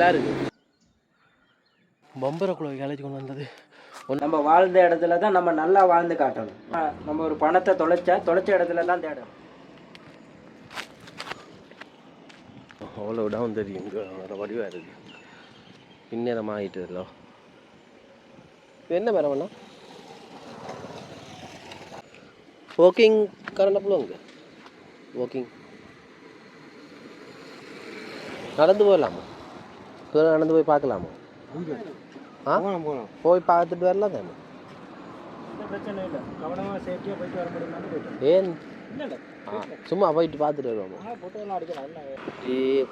நல்லா இருக்கு. பம்பரை குழாய் வேலைக்கு கொண்டு வந்தது. நம்ம வாழ்ந்த இடத்துல தான் நம்ம நல்லா வாழ்ந்து காட்டணும். நம்ம ஒரு பணத்தை தொலைச்ச இடத்துல தான் தேடணும். அவ்வளோ இடம் தெரியும். இங்கே வடிவாக இருக்குது. பின்னேரம் ஆகிட்டுல என்ன மரம் வேணா வாக்கிங் கரண்ட போங்க. வாக்கிங் நடந்து போகலாமா? நடந்து போய் பார்க்கலாமா? போய் பார்த்துட்டு வரலாம் தானே. பிரச்சனை இல்லை, கவனமாக சேஃப்டியாக போயிட்டு வர முடியுமா? ஏன் சும்மா போயிட்டு பார்த்துட்டு வருவோம். ஃபோட்டோலாம் அடிக்கலாம்.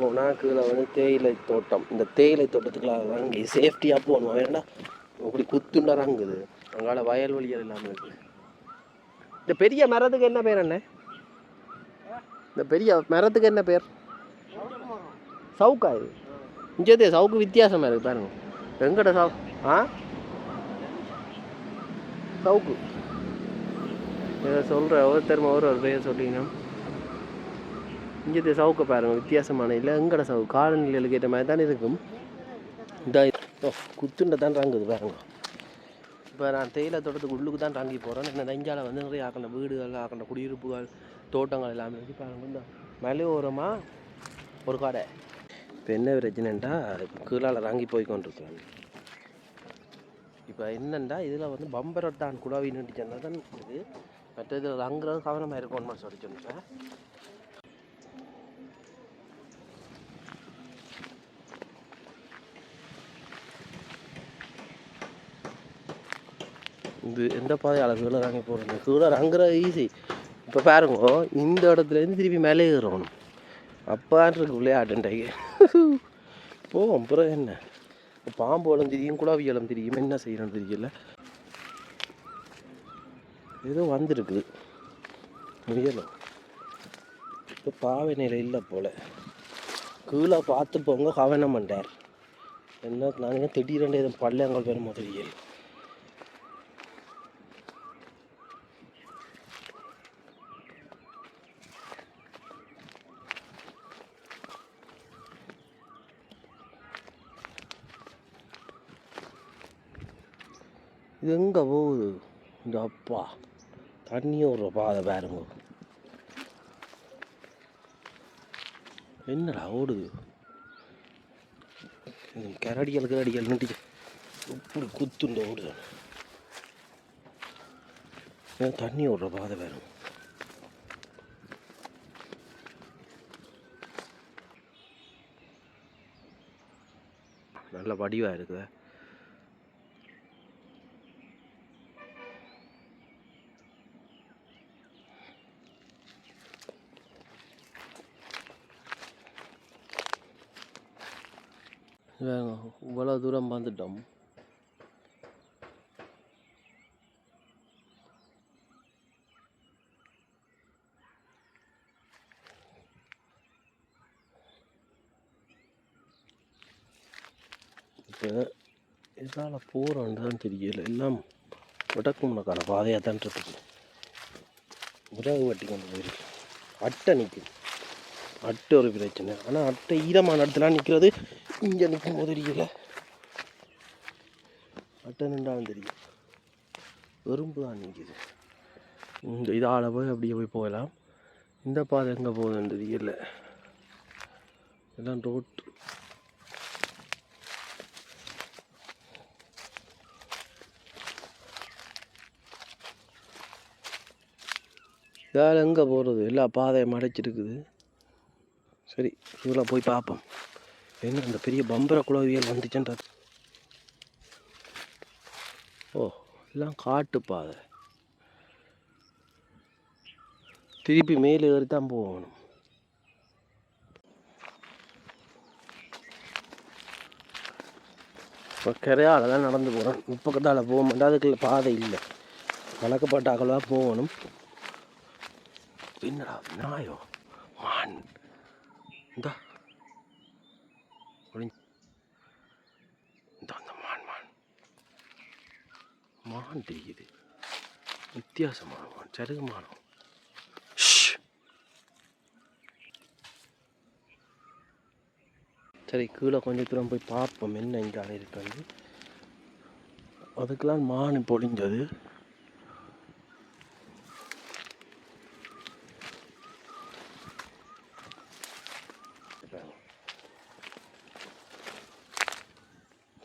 போனால் கீழே வந்து தேயிலை தோட்டம். இந்த தேயிலை தோட்டத்துக்குள்ள அங்கே சேஃப்டியாக போகணும். வேணா அப்படி குத்துண்டாராங்குது. அங்கால வயல்வெளிகள் இல்லாமல் இருக்குது. இந்த பெரிய மரத்துக்கு என்ன பேர்? என்ன இந்த பெரிய மரத்துக்கு என்ன பேர்? சவுக்கா? இது இங்கே சவுக்கு வித்தியாசமாக இருக்குது பாருங்க. எங்கட சவுக்கு இதை சொல்கிற ஒருத்தருமா ஒரு பேர் சொல்லிங்கன்னா இங்கே சவுக்கை பாருங்க, வித்தியாசமான இல்லை. எங்கட சவுக்கு காலநிலையில் ஏற்ற மாதிரி தான் இருக்கும். இந்த குத்துண்டை தான் ரங்குது பாருங்க. இப்போ நான் தேயிலை தோட்டத்துக்கு உள்ளுக்கு தான் தாங்கி போகிறேன். என்ன நெஞ்சால் வந்து நிறைய ஆக்கின வீடுகள், ஆக்கின குடியிருப்புகள், தோட்டங்கள் எல்லாமே இருக்குது பாருங்க. இந்த மலையோரமாக ஒரு கடை. இப்போ என்ன பிரச்சனைண்டா, கீழால் தாங்கி போய் கொண்டிருக்கிறேன். இப்போ என்னென்னா இதில் வந்து பம்பரட்டான் குழாவி நீட்டிச்சா தான் இருக்குது. மற்றது அங்கிறது கவனமாக இருக்கும்னு சொல்லி சொன்னேன். இது எந்த பாதையாளர் கீழே இறங்கி போகிறோம். கீழே இறங்குறது ஈஸி. இப்போ பாருங்க, இந்த இடத்துலேருந்து திருப்பி மேலே ஏறணும். அப்பான்றது விளையாட்டுண்டாங்க. போவோம். அப்புறம் என்ன, பாம்பு இடம் தெரியும், குழாவி இடம் தெரியும், என்ன செய்யணும்னு தெரியல. ஏதோ வந்துருக்குது முடியலாம். இப்போ பாவை நிலை இல்லை போல். கீழே பார்த்து போங்க, கவனம் பண்ணார். என்ன நாங்கள் திடீரெண்டு எதுவும் பள்ளங்கள் வேணுமோ தெரியல. இது எங்கே போகுது? இந்த அப்பா தண்ணி ஒரு பாதை பாருங்க. என்னடா ஓடுது? கரடிகள் நின்று இப்படி குத்துண்ட ஓடுது. தண்ணி ஓடுற பாதை பாருங்க. நல்ல வடிவாக இருக்குதா? இவ்வளோ தூரம் வந்துட்டோம். இப்போ இதால் போகிறோன்னு தான் தெரியல. எல்லாம் வடக்குமுனக்கான பாதையாக தான் இருக்குது. விறகு வட்டி கொண்டு போயிருக்கு. அட்டை நிற்குது. அட்டை ஒரு பிரச்சனை. ஆனால் அட்டை ஈரமான இடத்துல நிற்கிறது. இங்கே நிற்கும் போது தெரியல. அட்டை நின்றாலும் தெரியும். எறும்பு தான் நிற்கிது. இந்த இதால் போய் அப்படியே போய் போகலாம். இந்த பாதை எங்கே போகுதுன்னு தெரியல. எல்லாம் ரோட்டு. இதால் எங்கே போகிறது? எல்லா பாதையும் மறைச்சிருக்குது. சரி, இதில் போய் பார்ப்போம். என்ன அந்த பெரிய பம்பர குழவியல் வந்துச்சுன்றது. ஓ, எல்லாம் காட்டு பாதை. திருப்பி மேலே ஏறி தான் போகணும். இப்போ கரையால் தான் நடந்து போகிறோம். இப்பக்கத்தால் போக மாட்டேன். அதுக்குள்ள பாதை இல்லை. வழக்கப்பட்ட அகலாக போகணும். என்னடா நாயோ மான் இந்த அந்த மான் தெரியுது. வித்தியாசமான மான், சருகுமான. சரி கீழே கொஞ்சம் தூரம் போய் பார்ப்போம் என்ன இங்கே இருக்காது. அதுக்கெல்லாம் மான் பொழிஞ்சது.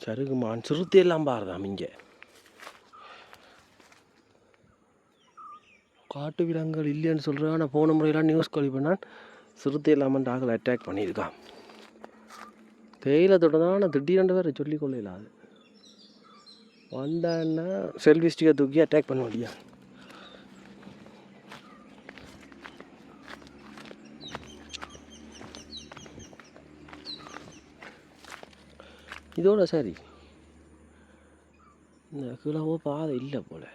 சருகு மான் சிறுத்தை எல்லாம் பாருதாம் இங்கே. காட்டு விலங்குகள் இல்லைன்னு சொல்கிறேன். ஆனால் போன முறையெல்லாம் நியூஸ் காலி பண்ணால் சிறுத்தை இல்லாமல் டாக்கள் அட்டாக் பண்ணியிருக்கான். தேயிலை தோட்டம் தான் திடீரெண்டு பேர் சொல்லிக்கொள்ளல. அது வந்தான்னா செல்விஸ்டிக்கை தூக்கி அட்டாக் பண்ண முடியா. இதோட சரி இந்த கிலோவோ பாதை இல்லை போல்.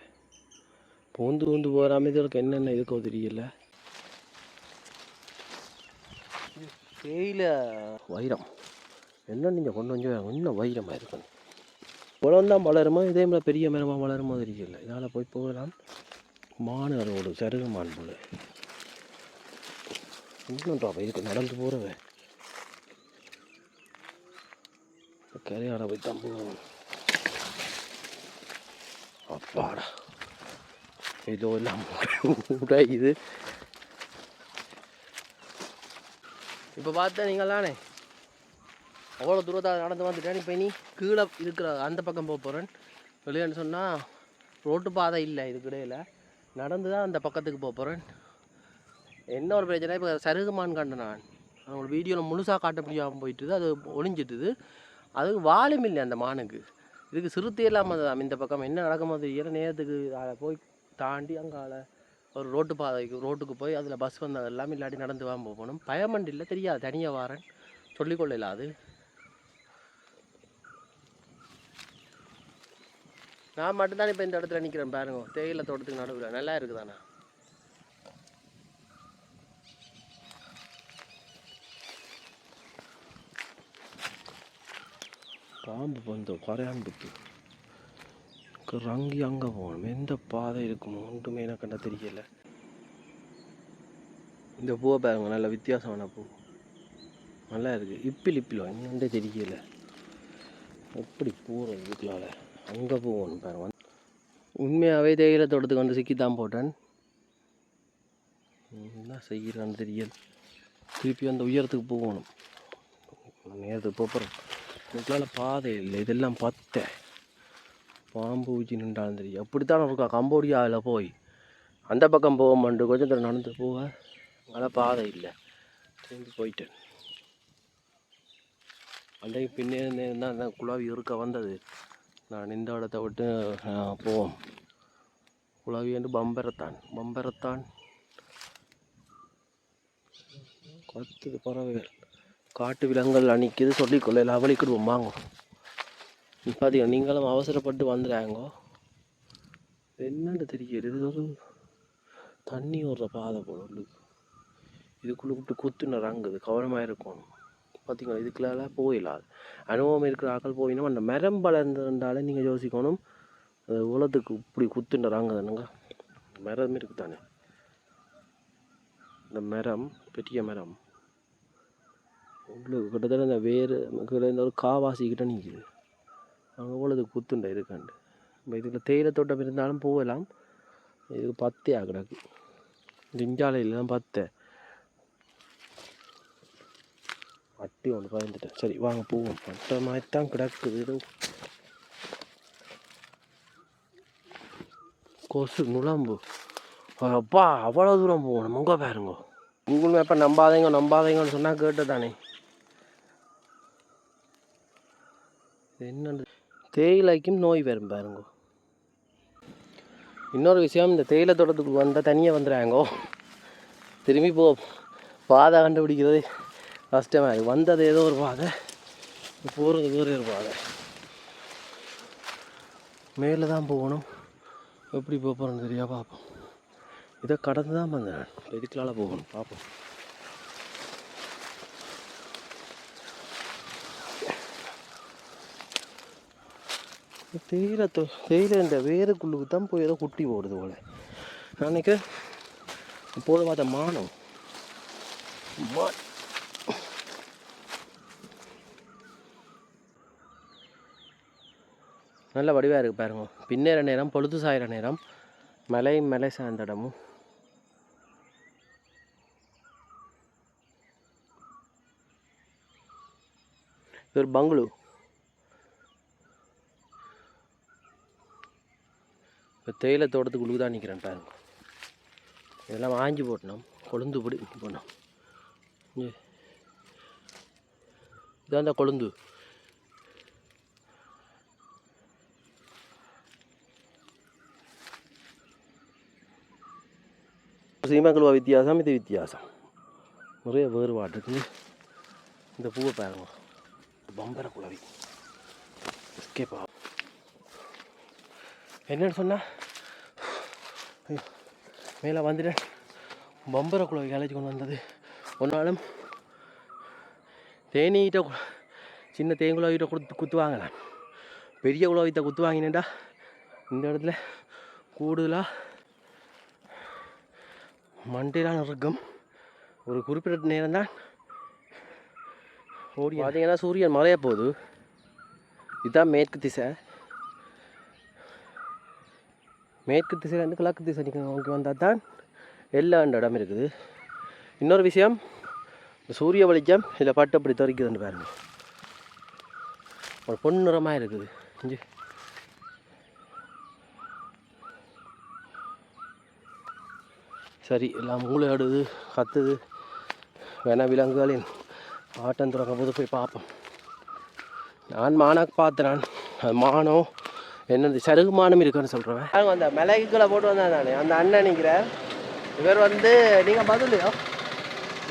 பூந்து போகாமல் இதற்கு என்னென்ன இருக்கோ தெரியல. தேயிலை வைரம் என்ன நீங்கள் கொண்டு வந்து இன்னும் வைரமாக இருக்கணும். குளம் தான் வளருமா இதே மாதிரி பெரிய மரமாக வளருமா தெரியல. இதால் போய் போகலாம். மான் அதோடு சருகு மான் போல் இன்னும்டா இதுக்கு நடந்து போகிறவ கரையாட போய் தான் போகணும். அப்பாடா ஏதோ எல்லாம் உடையுது. இப்போ பார்த்தா நீங்களானே அவ்வளோ தூரத்தாக நடந்து வந்துட்டேன். இப்போ நீ கீழே இருக்கிற அந்த பக்கம் போக போகிறேன். வெளியேன்னு சொன்னால் ரோட்டு பாதை இல்லை, இதுக்கு இடையில் நடந்து தான் அந்த பக்கத்துக்கு போக போகிறேன். என்ன ஒரு பிரச்சனை, இப்போ சருகுமான் கண்டேன் நான். அவங்களோட வீடியோவில் முழுசாக காட்ட முடியாமல் போயிட்டுது. அது ஒளிஞ்சிட்டுது. அதுக்கு வாலும் இல்லை அந்த மானுக்கு. இதுக்கு சிறுத்தை இல்லாமல் தான் இந்த பக்கம் என்ன நடக்குமோ தெரியல. நேரத்துக்கு அதை போய் தாண்டி அங்கால ஒரு ரோட்டுக்கு போய் அதில் பஸ் வந்தது எல்லாமே இல்லாட்டி நடந்து வாங்க போகணும். பயமண்டு இல்லை, தெரியாது, தனியாக வாரேன் சொல்லிக்கொள்ளல. அது நான் மட்டும்தான் இப்போ இந்த இடத்துல நிற்கிறேன் பாருங்க. தேயிலை தோட்டத்துக்கு நடுவில் நல்லா இருக்குதாண்ணா. பாம்பு பந்தம் குறையான்புத்து ரங்கி அங்கே போகணும். எந்த பாதை இருக்குமோ ஒன்றுமே எனக்கு கண்ட தெரியலை. இந்த பூவை பாருங்க, நல்ல வித்தியாசமான பூ, நல்லா இருக்குது. இப்பில் என்னென்றே தெரியலை. எப்படி போகிறோம் இதுக்குள்ளால அங்கே போகணும் பாருங்க. உண்மையாகவே தேயிலை தோட்டத்துக்கு வந்து சிக்கித்தான் போட்டேன். என்ன செய்கிறான்னு தெரியல. திருப்பி அந்த உயரத்துக்கு போகணும். நேரத்துக்கு போகிறோம். இதுக்குள்ளால பாதை இல்லை, இதெல்லாம் பத்தை பாம்பு ஊச்சி நின்றாலும் தெரியும். அப்படித்தான் இருக்கா. கம்போடியாவில் போய் அந்த பக்கம் போக மாட்டேன். கொஞ்சம் தூரம் நடந்து போக அங்கே பாதை இல்லை. திரும்பி போயிட்டேன். அன்றைக்கு பின்னே தான் அந்த குழாவி இருக்க வந்தது. நான் இந்த இடத்த விட்டு போவோம். குழாவி வந்து பம்பரத்தான் கத்துது. பறவைகள் காட்டு விலங்குகள் அணிக்குது சொல்லிக்கொள்ள அவளிக்கிடுவோம். வாங்க பார்த்தீங்க, நீங்களும் அவசரப்பட்டு வந்துடுறாங்கோ. என்னன்னு தெரியல. இது ஒரு தண்ணி ஓடுற பாதை போல உள்ளுக்கு. இதுக்குள்ளே விட்டு குத்துன ரங்குது. கவனமாக இருக்கணும். பார்த்தீங்களா, இதுக்குள்ள போயிடலாம். அனுபவம் இருக்கிற ஆக்கள் போயினா அந்த மரம் வளர்ந்துருந்தாலே நீங்கள் யோசிக்கணும். அது உலகத்துக்கு இப்படி குத்துன ரங்குதுனுங்க. மரம் இருக்குது தானே, இந்த மரம் பெரிய மரம் உள்ளுக்கு கிட்டத்தட்ட இந்த வேறு இந்த ஒரு காவாசிக்கிட்ட நிற்கிது. அங்கே போலதுக்கு குத்துண்டை இருக்காண்டு. இப்போ இதுக்கு தேயிலை தோட்டம் இருந்தாலும் போகலாம். இதுக்கு பத்தே கிடக்கு. இஞ்சாலையில் தான் பத்தை அட்டி ஒன்று பயந்துட்டேன். சரி வாங்க போவோம். பட்டை மாதிரித்தான் கிடக்குது. இது கொசு நுழம்பு. அப்பா அவ்வளோ தூரம் போகணும். உங்க பாருங்க. கூகுள் மேப்பை நம்பாதீங்கன்னு சொன்னால் கேட்டு தானே. என்னது தேயிலைக்கும் நோய் வரும் பாருங்க. இன்னொரு விஷயம், இந்த தேயிலை தோட்டத்துக்கு வந்தால் தனியாக வந்துடுறாங்கோ. திரும்பி பாதை கண்டுபிடிக்கிறது கஷ்டமாக. வந்தது ஏதோ ஒரு பாதை, போகிறது வேறு ஒரு பாதை. மேலே தான் போகணும். எப்படி போகிறோன்னு தெரியா பார்ப்போம். இதை கடந்து தான் வந்தேன். இதுக்குள்ளால போகணும். பார்ப்போம். தேயிலை இந்த வேருக்குள்ளுக்கு தான் போய் ஏதோ குட்டி போடுது போல. நான் நினைக்கிறேன் போது பார்த்த மானம் நல்ல வடிவாக இருக்குது பாருங்க. பின்னேற நேரம் பொழுது சாயிற நேரம் மலை சார்ந்த இடமும். இது ஒரு பங்களூ. இப்போ தேயிலை தோட்டத்துக்குள்ளே தான் நிற்கிறேன் பாருங்க. இதெல்லாம் வாங்கி போட்டணும், கொழுந்து பிடி போனோம். இதான் அந்த கொழுந்து. சீமக்குழுவா வித்தியாசம், இது வித்தியாசம், நிறைய வேறுபாடு இருக்குது. இந்த பூவை பாருங்க, பம்பர குளவி எஸ்கேப்பா. என்னன்னு சொன்னா மேலே வந்துட்டேன். பம்பர குளவி அழைச்சி கொண்டு வந்தது. ஒரு நாளும் தேனீட்ட சின்ன தேங்குளவிட்ட குத்துவாங்கலாம், பெரிய குளவிட்ட குத்துவாங்கினேன்டா. இந்த இடத்துல கூடுதலாக மண்டையெல்லாம் இருக்கும். ஒரு குறிப்பிட்ட நேரம் தான் ஓடி. பார்த்தீங்கன்னா சூரியன் மறைய போகுது. இதுதான் மேற்கு திசை. மேற்கு திசையிலேருந்து கிழக்கு திசை நோக்கி வந்தால் தான் எல்லாண்ட இடம் இருக்குது. இன்னொரு விஷயம், சூரிய வெளிச்சம் இதில் பட்டு அப்படி துறைக்குதுன்னு பாருங்க. ஒரு பொன்னிறமாக இருக்குது. இஞ்சி சரி, எல்லாம் மூளையாடுது, கத்துது. வேணா விலங்குகளின் ஆட்டம் தொடங்கும் போது போய் பார்ப்போம். நான் மானாக்கு பார்த்துறான். அது மானம் என்னது சருகு மானம் இருக்குன்னு சொல்கிறேன். அந்த மிளகுகளை போட்டு வந்தேன் நான். அந்த அண்ணன் நிற்கிறார். இவர் வந்து நீங்கள்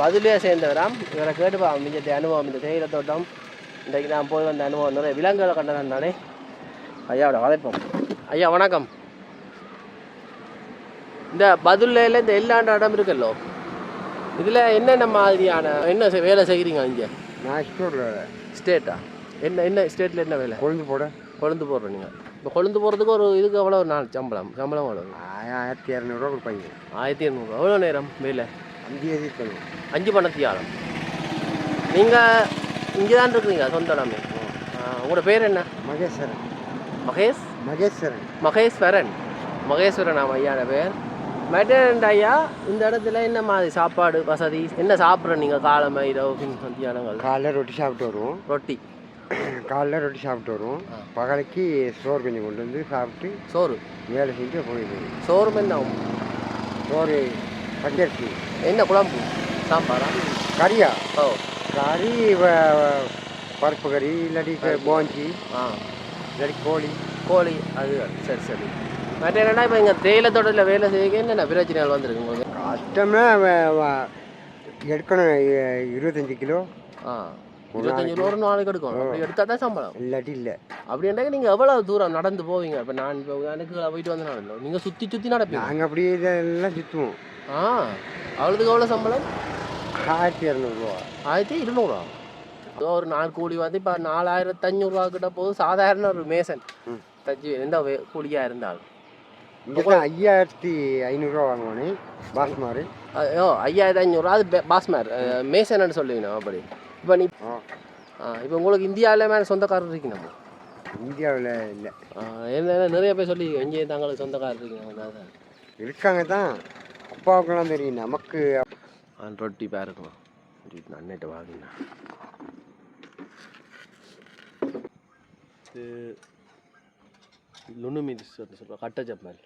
பதிலையே சேர்ந்தவராம். இவரை கேட்டுப்பா மிஞ்சத்தை அனுபவம், இந்த தேயிலை தோட்டம் இன்றைக்கு நான் போய் வந்த அனுபவம் நிறைய விலங்குகளை கண்டதான் தானே. ஐயாவோட வளைப்போம். ஐயா வணக்கம். இந்த பதிலையில் இந்த எல்லாண்ட இடம் இருக்குல்லோ, இதில் என்னென்ன மாதிரியான என்ன வேலை செய்கிறீங்க இங்கே? நான் ஸ்டேட்டா? என்ன ஸ்டேட்டில் என்ன வேலை? கொழுந்து போடுறோம். நீங்கள் இப்போ கொழுந்து போடுறதுக்கு ஒரு இதுக்கு எவ்வளோ ஒரு நாள் சம்பளம் எவ்வளோ? 1200 கொடுப்பாங்க. 1200. எவ்வளோ நேரம் வேலை? 5 பணத்தியாலம். நீங்கள் இங்கே தான் இருக்கிறீங்க சொந்த இடமே? உங்களோட பேர் என்ன? மகேஸ்வரன். மகேஸ்வரன் ஐயாட பேர். மெட்டர் ஐயா, இந்த இடத்துல என்ன மாதிரி சாப்பாடு வசதி, என்ன சாப்பிட்றோம் நீங்கள்? காலமை இரவு மத்தியானங்கள்? காலைல ரொட்டி சாப்பிட்டு வருவோம். ரொட்டி சாப்பிட்டு வருவோம். பகலைக்கு சோறு கொஞ்சம் கொண்டு வந்து சாப்பிட்டு வேலை செஞ்சு போயிடுவோம். சோறு என்ன? சோறு பச்சரிசி. என்ன குழம்பு? சாம்பாரா? கறியா? கறி, பருப்பு கறி, இல்லாட்டி போஞ்சி, இல்லாட்டி கோழி. அது சரி. மற்ற என்னன்னா, இப்போ எங்கள் தேயிலை தோட்டத்தில் வேலை செய்ய என்னென்ன பிரச்சனைகள் வந்துருக்கு உங்களுக்கு? கஷ்டம்னா எடுக்கணும் 25 கிலோ. 25 கிலோ ஒரு நாளைக்கு எடுக்கணும். அப்படி எடுத்தால் தான் சம்பளம், இல்லாட்டி இல்லை. அப்படின்றாக்க நீங்கள் எவ்வளோ தூரம் நடந்து போவீங்க? இப்போ நான் இப்போ எனக்கு போயிட்டு வந்தேன். நீங்கள் சுற்றி நடப்பீங்க? நாங்கள் அப்படியே இதெல்லாம் சுற்றுவோம். அவ்வளோதுக்கு எவ்வளோ சம்பளம்? 1200 ரூபா. 1200? ஒரு நாள் கூலி வந்து இப்போ 4500 கிட்ட போகுது. சாதாரண ஒரு மேசன் தச்சு எந்த கூலியாக இருந்தாலும் 5500 வாங்குவானே பாஸ்மார். 5500 அது பாஸ்மார் மேசன்னு சொல்லுவீங்க. அப்படி இப்போ இப்போ உங்களுக்கு இந்தியாவில் மேலே சொந்தக்காரர் இருக்கு? நம்ம இந்தியாவில் இல்லை. என்ன நிறைய பேர் சொல்லி இங்கே தங்களுக்கு சொந்தக்காரர் இருக்கீங்க? இருக்காங்க தான், அப்பாவுக்கெல்லாம் தெரியும். நமக்கு ரொட்டி பாருங்க அன்னிட்டு வாங்கினா லுணுமி சொல்கிறோம், கட்டை சப்பால்.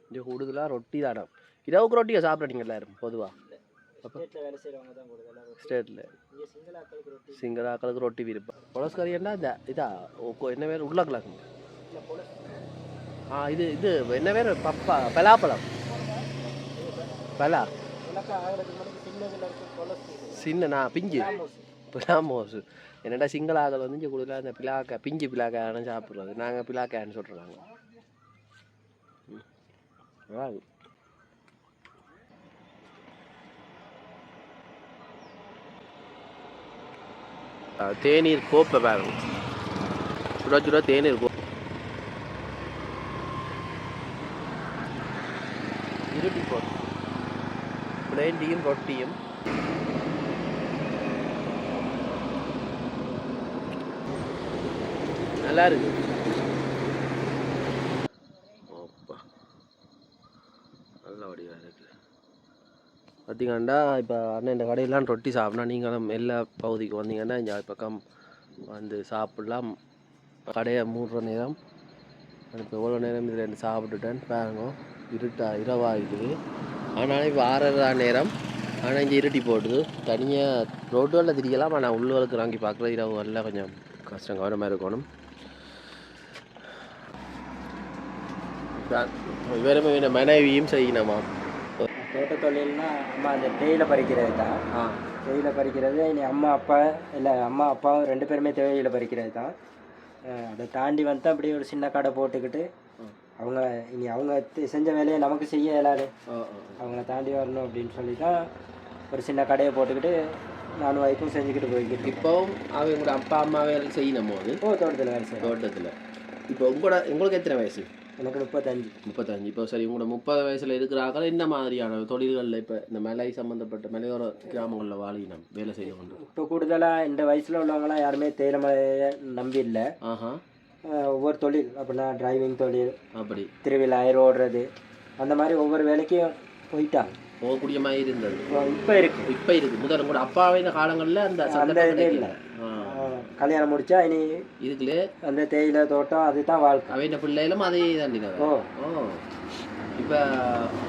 இங்கே கூடுதலாக ரொட்டி தானம். இரவுக்கு ரொட்டியை சாப்பிட்றீங்க எல்லாரும் பொதுவாக? ஸ்டேட்டில் சிங்களாக்களுக்கு ரொட்டி விருப்பம். பொலஸ்கறி என்ன இதா என்ன பேர்? உருளைக்கிழங்கு. இது என்ன பேர்? பலாப்பழம். சின்ன பிஞ்சு பிளாமோஸ். என்னடா சிங்களாக்கள் வந்து இங்கே கூடுதலாக இந்த பிளாக்கா, பிஞ்சு பிளாக்கான்னு சாப்பிட்றது. நாங்கள் பிளாக்கான்னு சொல்கிறோம். தேநீர் கோப்பை பாருங்க, சுட தேநீர் கோப்பை. இருட்டி போட்டு பிளேன் டீயும் ரொட்டியும் நல்லா இருக்கு. ஓப்பா நல்ல வடிவாக இருக்கு. பார்த்தீங்கன்னா இப்போ அண்ணன் இந்த கடையெல்லாம் ரொட்டி சாப்பிட்னா நீங்களும் எல்லா பகுதிக்கு வந்தீங்கன்னா இந்த பக்கம் வந்து சாப்பிட்லாம். கடையை மூடுற நேரம் இப்போ எவ்வளோ நேரம் இதில் ரெண்டு சாப்பிட்டுட்டேன் பாருங்க. இரவாகிட்டுது. ஆனாலும் இப்போ 6:30 நேரம். ஆனால் இங்கே இருட்டி போட்டுது. தனியாக ரோட்டுகளில் திரிக்கலாம். ஆனால் உள்ளுகளுக்கு வாங்கி பார்க்குறது இரவு எல்லாம் கொஞ்சம் கஷ்டம், கவனமாக இருக்கணும். இவருமே மனைவியும் செய்யணுமா? தோட்ட தொழில்னா அம்மா அந்த தேயிலை பறிக்கிறது தான். தேயிலை பறிக்கிறது இனி அம்மா அப்பாவும் 2 பேருமே தேயிலை பறிக்கிறது தான். அதை தாண்டி வந்து அப்படியே ஒரு சின்ன கடை போட்டுக்கிட்டு அவங்க செஞ்ச வேலையை நமக்கு செய்ய இயலாது, அவங்கள தாண்டி வரணும் அப்படின்னு சொல்லி தான் ஒரு சின்ன கடையை போட்டுக்கிட்டு நானும் வைப்பும் செஞ்சுக்கிட்டு போய்கிட்டு. இப்போவும் அவங்களோட அப்பா அம்மாவே செய்யணும் போது தோட்டத்தில் வேலை செய்யும். தோட்டத்தில் இப்போ உங்களுக்கு எத்தனை வயசு? எனக்கு 35. இப்போ சரி, உங்களோட 30 வயசில் இருக்கிறார்கள் என்ன மாதிரியான தொழில்களில் இப்போ இந்த மலை சம்மந்தப்பட்ட மலையோர கிராமங்களில் வாழினம் வேலை செய்ய கொண்டு? இப்போ கூடுதலாக இந்த வயசில் உள்ளவங்களாம் யாருமே தேயிலை மலையை நம்பி இல்லை. ஒவ்வொரு தொழில் அப்படின்னா டிரைவிங் தொழில், அப்படி திருவிழா ஓடுறது, அந்த மாதிரி ஒவ்வொரு வேலைக்கும் போயிட்டாங்க. போகக்கூடிய மாதிரி இருந்தது. இப்போ இருக்கு முதல்ல கூட அப்பாவின காலங்களில் அந்த இதே இல்லை. கல்யாணம் முடிச்சா இனி இதுக்குள்ளே அந்த தேயிலை தோட்டம் அதுதான் வாழ்க்கை. அவையின் பிள்ளைகளும் அதே தாண்டின. இப்போ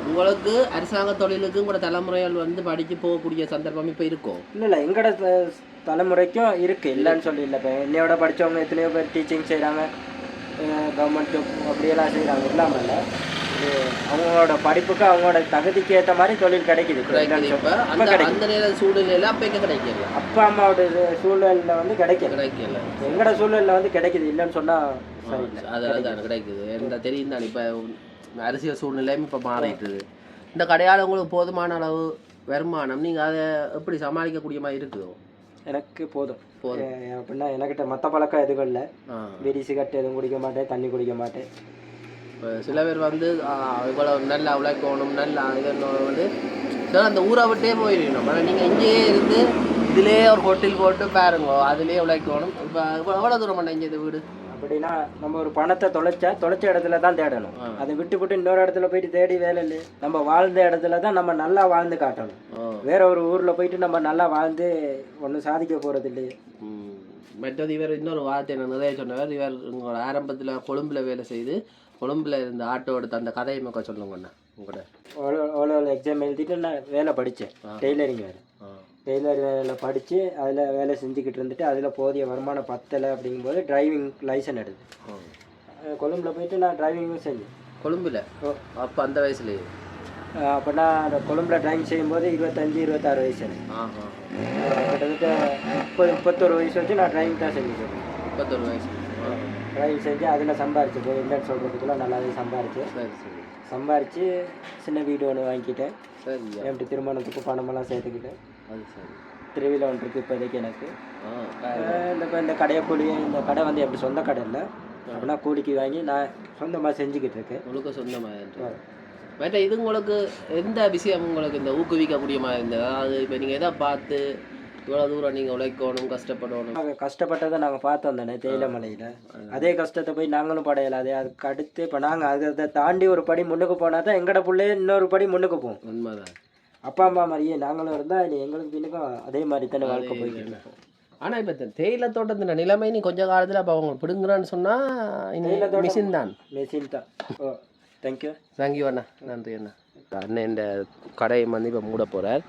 உங்களுக்கு அரசாங்க தொழிலுக்கும் கூட தலைமுறைகள் வந்து படித்து போகக்கூடிய சந்தர்ப்பம் இப்போ இருக்கும்? இல்லை எங்களோட தலைமுறைக்கும் இருக்குது, இல்லைன்னு சொல்லி இல்லை. இப்போ என்னையோட படித்தவங்க எத்தனையோ பேர் டீச்சிங் செய்கிறாங்க, கவர்மெண்ட் ஜாப் அப்படியெல்லாம் செய்கிறாங்க. இல்லாமல் இல்லை, அவங்களோட படிப்புக்கு அவங்களோட தகுதிக்கு ஏற்ற மாதிரி தொழில் கிடைக்குது. அந்த நேர சூழ்நிலையில் அப்போ எங்கே கிடைக்கல, அப்பா அம்மாவோட சூழ்நிலையில் வந்து கிடைக்கல. எங்களோட சூழ்நிலையில் வந்து கிடைக்குது, இல்லைன்னு சொன்னால் அதான் கிடைக்குது. என்ன தெரியும் தான். இப்போ அரசியல் சூழ்நிலையும் இப்போ மாறிட்டுது. இந்த கடையால் உங்களுக்கு போதுமான அளவு வருமானம், நீங்கள் அதை எப்படி சமாளிக்கக்கூடிய மாதிரி இருக்குதோ? எனக்கு போதும் அப்படின்னா எனக்கிட்ட மற்ற பழக்கம் எதுவும் இல்லை. பீடி சிகரெட் எதுவும் குடிக்க மாட்டேன், தண்ணி குடிக்க மாட்டேன். இப்போ சில பேர் வந்து இவ்வளோ நல்லா உழைக்கணும், நல்லா இது வந்து சில அந்த ஊரை விட்டே போயிருக்கணும். ஆனால் நீங்கள் இங்கேயே இருந்து இதிலே ஒரு ஹோட்டல் போட்டு பாருங்க, அதிலே உழைக்கணும். இப்போ எவ்வளோ தூரம் பண்ண இங்கே இது வீடு அப்படின்னா நம்ம ஒரு பணத்தை தொலைச்ச இடத்துல தான் தேடணும். அதை விட்டு இன்னொரு இடத்துல போயிட்டு தேடி வேலை இல்லை. நம்ம வாழ்ந்த இடத்துல தான் நம்ம நல்லா வாழ்ந்து காட்டணும். வேற ஒரு ஊரில் போயிட்டு நம்ம நல்லா வாழ்ந்து ஒன்றும் சாதிக்க போகிறது இல்லையே. மற்றது இவர் இன்னொரு வார்த்தை என்ன நிறைய சொன்னவர், இவர் உங்களோட ஆரம்பத்தில் கொழும்புல வேலை செய்து கொழும்புல இருந்த ஆட்டோ எடுத்து அந்த கதையை மக்கா சொல்லுங்கண்ணா. உங்களோட எக்ஸாம் எழுதிட்டு நான் வேலை படித்தேன், டெய்லரிங் வேலை. டெய்லர் வேலை படித்து அதில் வேலை செஞ்சுக்கிட்டு இருந்துட்டு அதில் போதிய வருமானம் பத்தலை அப்படிங்கும்போது டிரைவிங் லைசன்ஸ் எடுத்து கொழும்புல போயிட்டு நான் டிரைவிங்கும் செஞ்சேன். கொழும்புல அப்போ அந்த வயசுலேயே? அப்போ நான் கொழும்புல டிரைவிங் செய்யும்போது 25-26 வயசு. கிட்டத்தட்ட 31 வயசு வச்சு நான் டிரைவிங் தான் செஞ்சுட்டேன். 31 வயசு டிரைவிங் செஞ்சு அதில் சம்பாரிச்சு போய் இல்லைன்னு சொல்கிறதுக்குள்ள நல்லாவே சம்பாரித்து சின்ன வீடு ஒன்று வாங்கிக்கிட்டேன். எப்படி திருமணத்துக்கு பணமெல்லாம் சேர்த்துக்கிட்டேன். திருவிழா ஒன்று இருக்குது இப்போதைக்கு எனக்கு. இந்த கடையை இந்த கடை வந்து எப்படி சொந்த கடை இல்லை, அப்படின்னா கூலிக்கு வாங்கி நான் சொந்தமாக செஞ்சுக்கிட்டு இருக்கேன். உங்களுக்கு சொந்தமாக வேண்டாம். இது உங்களுக்கு எந்த விஷயம் உங்களுக்கு இந்த ஊக்குவிக்கக்கூடிய மாதிரி இருந்தது? அதாவது இப்போ நீங்கள் எதை பார்த்து இவ்வளோ தூரம் நீங்கள் உழைக்கணும், கஷ்டப்படணும்? நாங்கள் கஷ்டப்பட்டதை நாங்கள் பார்த்து வந்தோன்னே தேயிலை மலையில். அதே கஷ்டத்தை போய் நாங்களும் படையலாது. அதுக்கு அடுத்து இப்போ நாங்கள் அதை தாண்டி ஒரு படி முன்னுக்கு போனால் தான் எங்களோட பிள்ளைய இன்னொரு படி முன்னுக்கு போகும். உண்மைதான். அப்பா அம்மா மாதிரியே நாங்களும் இருந்தால் இனி எங்களுக்கு பின்னுக்கும் அதே மாதிரி தானே வாழ்க்கை போய்க்கிட்டு. ஆனால் இப்போ தேயிலை தோட்டத்தின் நிலைமை நீ கொஞ்சம் காலத்தில் அப்போ அவங்க பிடுங்குறான்னு சொன்னால் மிஷின் தான். ஓ தேங்க்யூ அண்ணா, நன்றி அண்ணா. அண்ணன் இந்த கடையை வந்து இப்போ மூட போகிறார்.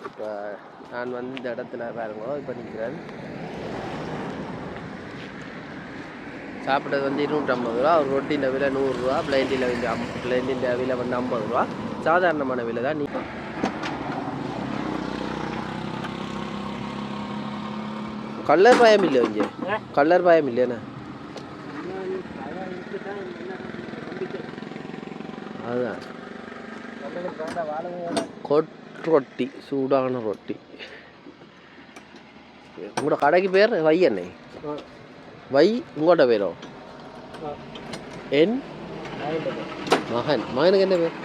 இப்போ நான் வந்து இந்த இடத்துல பாருங்க இப்போ நிற்கிறேன். சாப்பிட்டது வந்து 250 ரூபா, ஒரு ரொட்டியின் விலை 100 ரூபா, பிளைண்டின் விலை வந்து 50 ரூபா. சாதாரணமான விலை தான். நீ கலர் பயம் இல்லையா இங்கே? கலர் பயம் இல்லையாண்ணா? அதுதான் ரொட்டி, சூடான ரொட்டி. உங்களோட கடைக்கு பேர் வை அண்ணே? வை உங்களோட பேரோ? என் மகனுக்கு என்ன பேர்?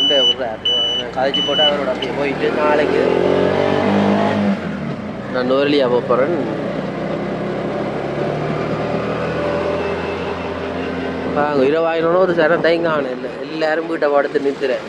கொண்டே விட்றாரு கதைச்சி போட்டு அவரோட அப்படியே போயிட்டு நாளைக்கு நான் நோரலியாக போகிறேன். இரவாயினோட ஒரு சரம் தைங்கான இல்லை எல்லாரும் வீட்டை படுத்து நிறுத்துறேன்.